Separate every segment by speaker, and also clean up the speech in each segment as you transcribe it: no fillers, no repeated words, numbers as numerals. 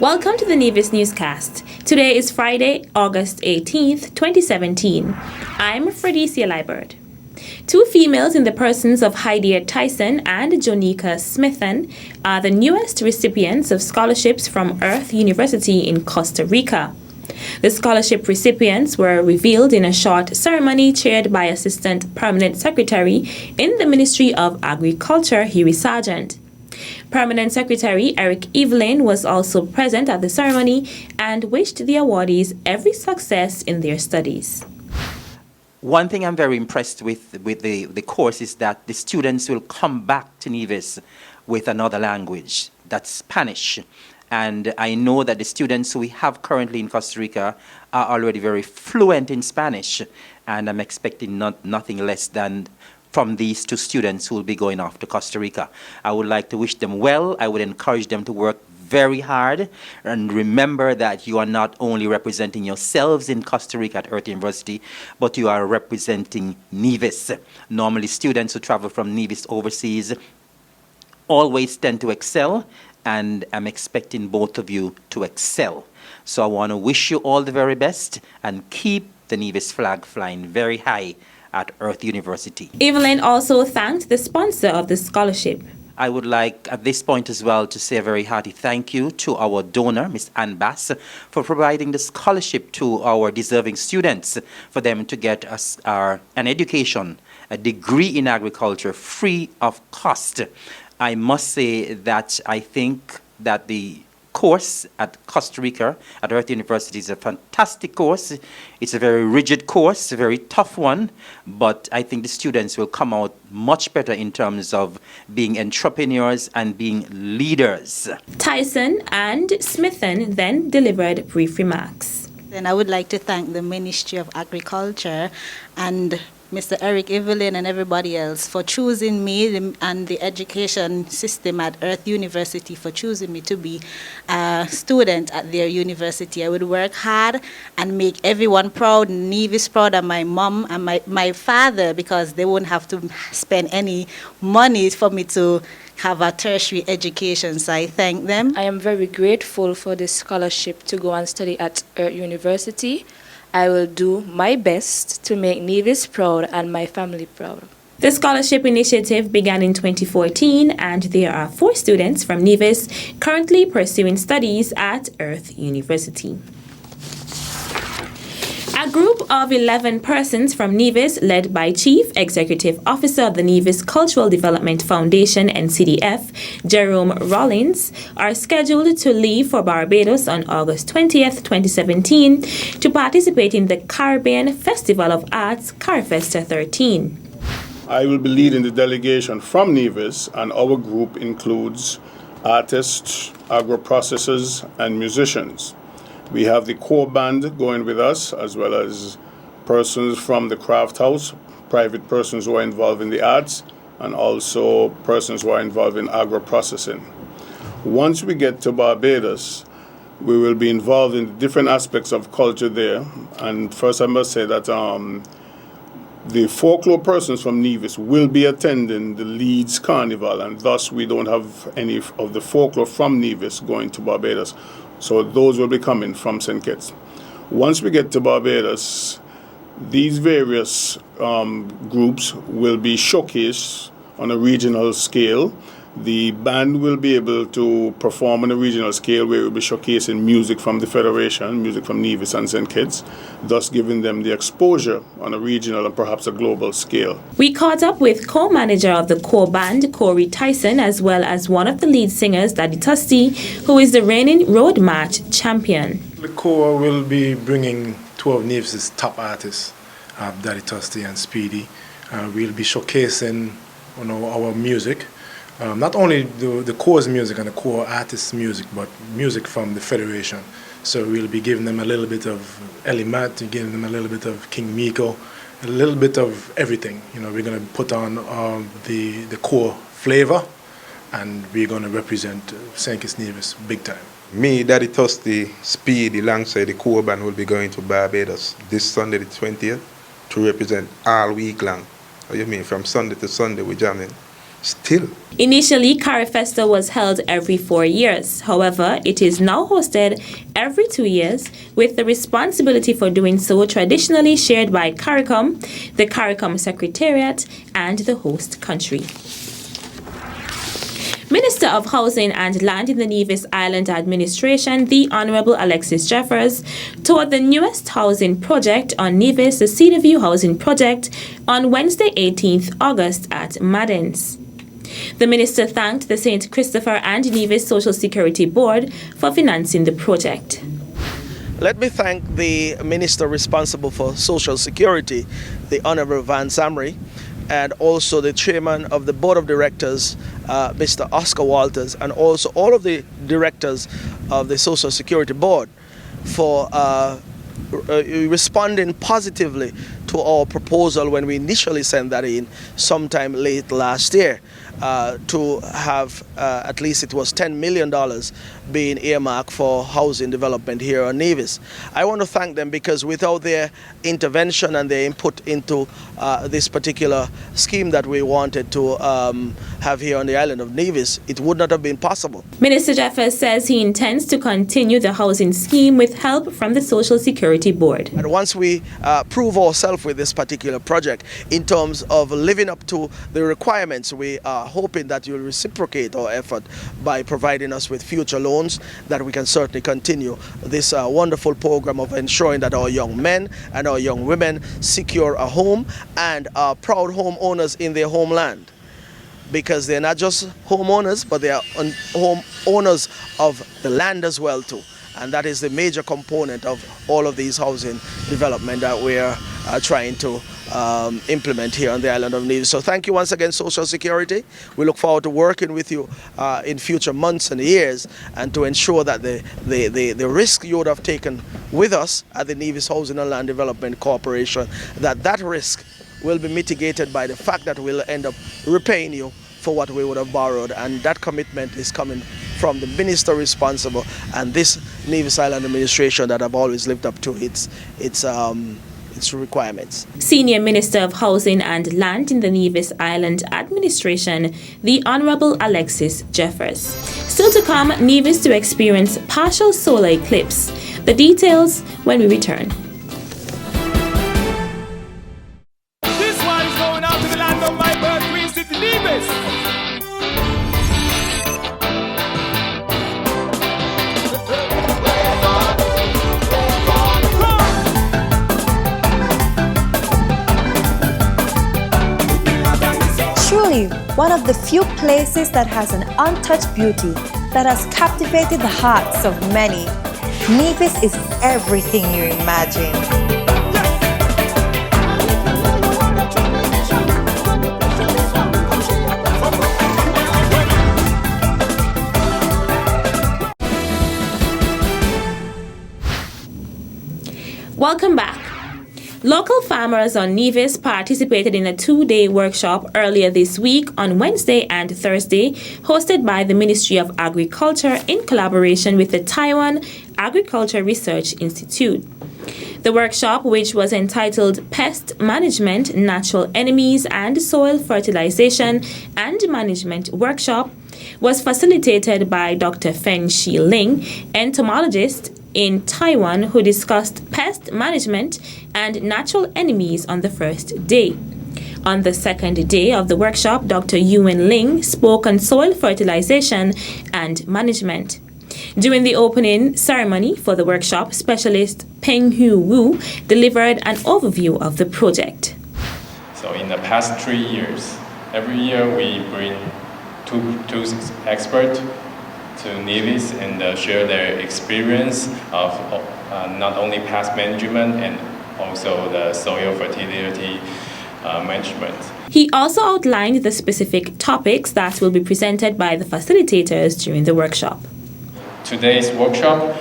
Speaker 1: Welcome to the Nevis Newscast. Today is Friday, August 18th, 2017. I'm Fredicia Liebert. Two females in the persons of Heidi Tyson and Jonika Smithen are the newest recipients of scholarships from Earth University in Costa Rica. The scholarship recipients were revealed in a short ceremony chaired by Assistant Permanent Secretary in the Ministry of Agriculture, Hughie Sargent. Permanent Secretary Eric Evelyn was also present at the ceremony and wished the awardees every success in their studies.
Speaker 2: One thing I'm very impressed with the course is that the students will come back to Nevis with another language, that's Spanish. And I know that the students we have currently in Costa Rica are already very fluent in Spanish, and I'm expecting nothing less than from these two students who will be going off to Costa Rica. I would like to wish them well. I would encourage them to work very hard, and remember that you are not only representing yourselves in Costa Rica at Earth University, but you are representing Nevis. Normally students who travel from Nevis overseas always tend to excel, and I'm expecting both of you to excel. So I want to wish you all the very best and keep the Nevis flag flying very high at Earth University.
Speaker 1: Evelyn also thanked the sponsor of the scholarship.
Speaker 2: I would like at this point as well to say a very hearty thank you to our donor, Ms. Ann Bass, for providing the scholarship to our deserving students for them to get an education, a degree in agriculture free of cost. I must say that I think that the course at Costa Rica at Earth University is a fantastic course. It's a very rigid course, a very tough one, but I think the students will come out much better in terms of being entrepreneurs and being leaders.
Speaker 1: Tyson and Smithen then delivered brief remarks.
Speaker 3: And I would like to thank the Ministry of Agriculture and Mr. Eric Evelyn and everybody else for choosing me and the education system at Earth University for choosing me to be a student at their university. I would work hard and make everyone proud, Nevis proud, and my mom and my father, because they won't have to spend any money for me to have a tertiary education, so I thank them.
Speaker 4: I am very grateful for this scholarship to go and study at Earth University. I will do my best to make Nevis proud and my family proud.
Speaker 1: The scholarship initiative began in 2014, and there are 4 students from Nevis currently pursuing studies at Earth University. A group of 11 persons from Nevis, led by Chief Executive Officer of the Nevis Cultural Development Foundation, NCDF, Jerome Rollins, are scheduled to leave for Barbados on August 20th, 2017 to participate in the Caribbean Festival of Arts, CARIFESTA 13.
Speaker 5: I will be leading the delegation from Nevis, and our group includes artists, agro-processors, and musicians. We have the core band going with us, as well as persons from the craft house, private persons who are involved in the arts, and also persons who are involved in agro-processing. Once we get to Barbados, we will be involved in different aspects of culture there. And first I must say that the folklore persons from Nevis will be attending the Leeds Carnival, and thus we don't have any of the folklore from Nevis going to Barbados. So those will be coming from St. Kitts. Once we get to Barbados, these various groups will be showcased on a regional scale. The band will be able to perform on a regional scale where it will be showcasing music from the Federation, music from Nevis and St. Kitts, thus giving them the exposure on a regional and perhaps a global scale.
Speaker 1: We caught up with co-manager of the core band, Corey Tyson, as well as one of the lead singers, Daddy Tusty, who is the reigning road march champion.
Speaker 6: The core will be bringing 2 of Nevis' top artists, Daddy Tusty and Speedy. We'll be showcasing our music. Not only the core's music and the core artist's music, but music from the Federation. So we'll be giving them a little bit of Elimat, giving them a little bit of King Miko, a little bit of everything. We're going to put on the core flavor, and we're going to represent St. Kitts Nevis big time.
Speaker 7: Me, Daddy Tusty, Speed, alongside the core band will be going to Barbados this Sunday the 20th to represent all week long. What you mean? From Sunday to Sunday we're jamming. still.
Speaker 1: Initially, CARIFesta was held every 4 years. However, it is now hosted every 2 years, with the responsibility for doing so traditionally shared by CARICOM, the CARICOM Secretariat, and the host country. Minister of Housing and Land in the Nevis Island Administration, the Honorable Alexis Jeffers, toured the newest housing project on Nevis, the Cedarview Housing Project, on Wednesday, 18th August at Maddens. The minister thanked the St. Christopher and Nevis Social Security Board for financing the project.
Speaker 8: Let me thank the minister responsible for Social Security, the Honorable Van Samry, and also the chairman of the board of directors, Mr. Oscar Walters, and also all of the directors of the Social Security Board for responding positively to our proposal when we initially sent that in sometime late last year, to have at least it was $10 million being earmarked for housing development here on Nevis. I want to thank them because without their intervention and their input into this particular scheme that we wanted to have here on the island of Nevis, it would not have been possible.
Speaker 1: Minister Jeffers says he intends to continue the housing scheme with help from the Social Security Board.
Speaker 8: And once we prove ourselves with this particular project in terms of living up to the requirements, we are hoping that you'll reciprocate our effort by providing us with future loans, that we can certainly continue this wonderful program of ensuring that our young men and our young women secure a home and are proud homeowners in their homeland. Because they're not just homeowners, but they are homeowners of the land as well too. And that is the major component of all of these housing development that we are trying to implement here on the island of Nevis. So thank you once again, Social Security. We look forward to working with you in future months and years, and to ensure that the risk you would have taken with us at the Nevis Housing and Land Development Corporation, that risk will be mitigated by the fact that we'll end up repaying you for what we would have borrowed, and that commitment is coming from the minister responsible and this Nevis Island administration that have always lived up to its requirements.
Speaker 1: Senior Minister of Housing and Land in the Nevis Island Administration, the Honorable Alexis Jeffers. Still to come, Nevis to experience partial solar eclipse. The details when we return.
Speaker 9: This one is going out to the land of my birth, Queen City, Nevis.
Speaker 10: Truly, one of the few places that has an untouched beauty that has captivated the hearts of many. Nevis is everything you imagine.
Speaker 1: Welcome back. Local farmers on Nevis participated in a 2-day workshop earlier this week on Wednesday and Thursday, hosted by the Ministry of Agriculture in collaboration with the Taiwan Agriculture Research Institute. The workshop, which was entitled Pest Management, Natural Enemies and Soil Fertilization and Management Workshop, was facilitated by Dr. Feng Shi Ling, entomologist in Taiwan, who discussed pest management and natural enemies on the first day. On the second day of the workshop, Dr. Yuan Ling spoke on soil fertilization and management. During the opening ceremony for the workshop, specialist Peng Hu Wu delivered an overview of the project.
Speaker 11: So in the past 3 years, every year we bring two experts to Nevis and share their experience of not only pest management and also the soil fertility management.
Speaker 1: He also outlined the specific topics that will be presented by the facilitators during the workshop.
Speaker 11: Today's workshop,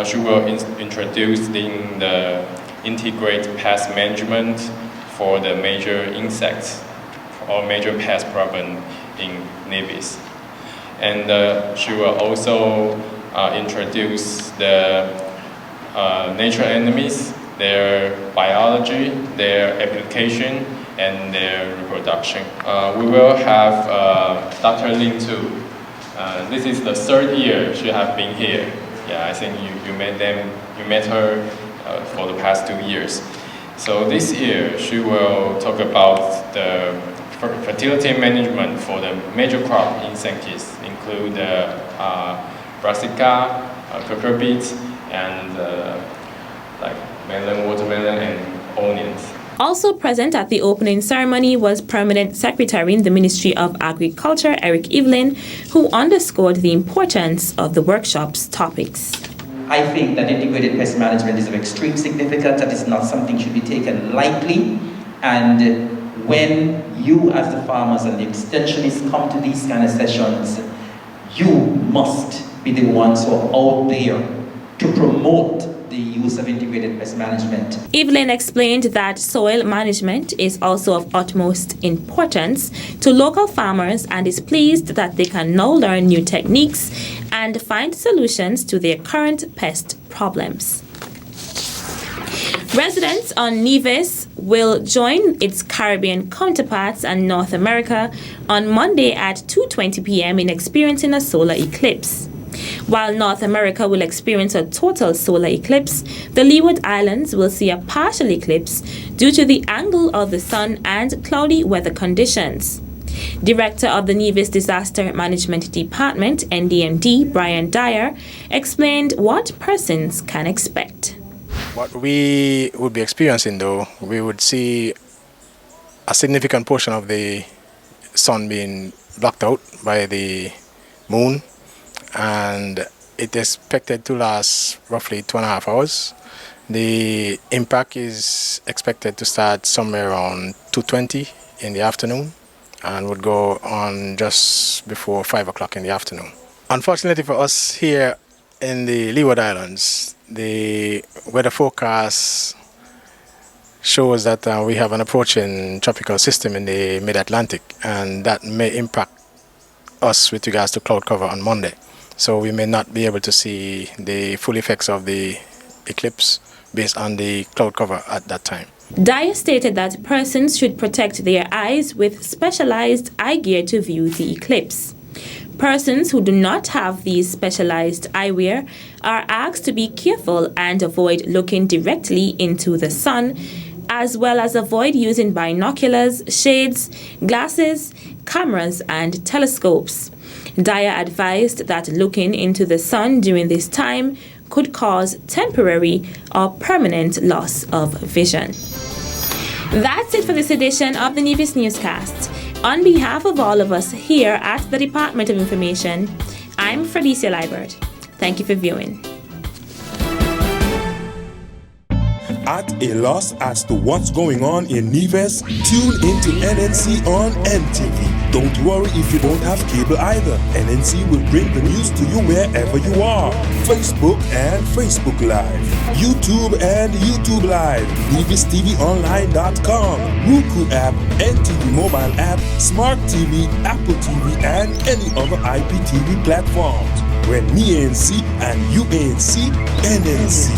Speaker 11: she will introduce the integrated pest management for the major insects or major pest problem in Nevis. And she will also introduce the natural enemies, their biology, their application, and their reproduction. We will have Dr. Lin too. This is the 3rd year she has been here. Yeah, I think you met her for the past 2 years. So this year she will talk about the fertility management for the major crop in St. Kitts, include brassica, cocoa beets, and like melon, watermelon, and onions.
Speaker 1: Also present at the opening ceremony was Permanent Secretary in the Ministry of Agriculture, Eric Evelyn, who underscored the importance of the workshop's topics.
Speaker 2: I think that integrated pest management is of extreme significance. That is not something should be taken lightly. And when you as the farmers and the extensionists come to these kind of sessions, you must be the ones who are out there to promote the use of integrated pest management.
Speaker 1: Evelyn explained that soil management is also of utmost importance to local farmers and is pleased that they can now learn new techniques and find solutions to their current pest problems. Residents on Nevis will join its Caribbean counterparts and North America on Monday at 2:20 p.m. in experiencing a solar eclipse. While North America will experience a total solar eclipse, the Leeward Islands will see a partial eclipse due to the angle of the sun and cloudy weather conditions. Director of the Nevis Disaster Management Department, NDMD, Brian Dyer, explained what persons can expect.
Speaker 6: What we would be experiencing, though, we would see a significant portion of the sun being blocked out by the moon, and it is expected to last roughly 2.5 hours. The impact is expected to start somewhere around 2:20 in the afternoon and would go on just before 5 o'clock in the afternoon. Unfortunately for us here in the Leeward Islands, the weather forecast shows that we have an approaching tropical system in the mid-Atlantic, and that may impact us with regards to cloud cover on Monday. So we may not be able to see the full effects of the eclipse based on the cloud cover at that time.
Speaker 1: Dyer stated that persons should protect their eyes with specialized eye gear to view the eclipse. Persons who do not have these specialized eyewear are asked to be careful and avoid looking directly into the sun, as well as avoid using binoculars, shades, glasses, cameras, and telescopes. Dyer advised that looking into the sun during this time could cause temporary or permanent loss of vision. That's it for this edition of the Nevis Newscast. On behalf of all of us here at the Department of Information, I'm Fredicia Liebert. Thank you for viewing.
Speaker 12: At a loss as to what's going on in Nevis? Tune into NNC on NTV. Don't worry if you don't have cable either. NNC will bring the news to you wherever you are. Facebook and Facebook Live. YouTube and YouTube Live. NevisTVOnline.com. Roku app, NTV mobile app, Smart TV, Apple TV, and any other IPTV platforms. When me ANC and you ANC, NNC.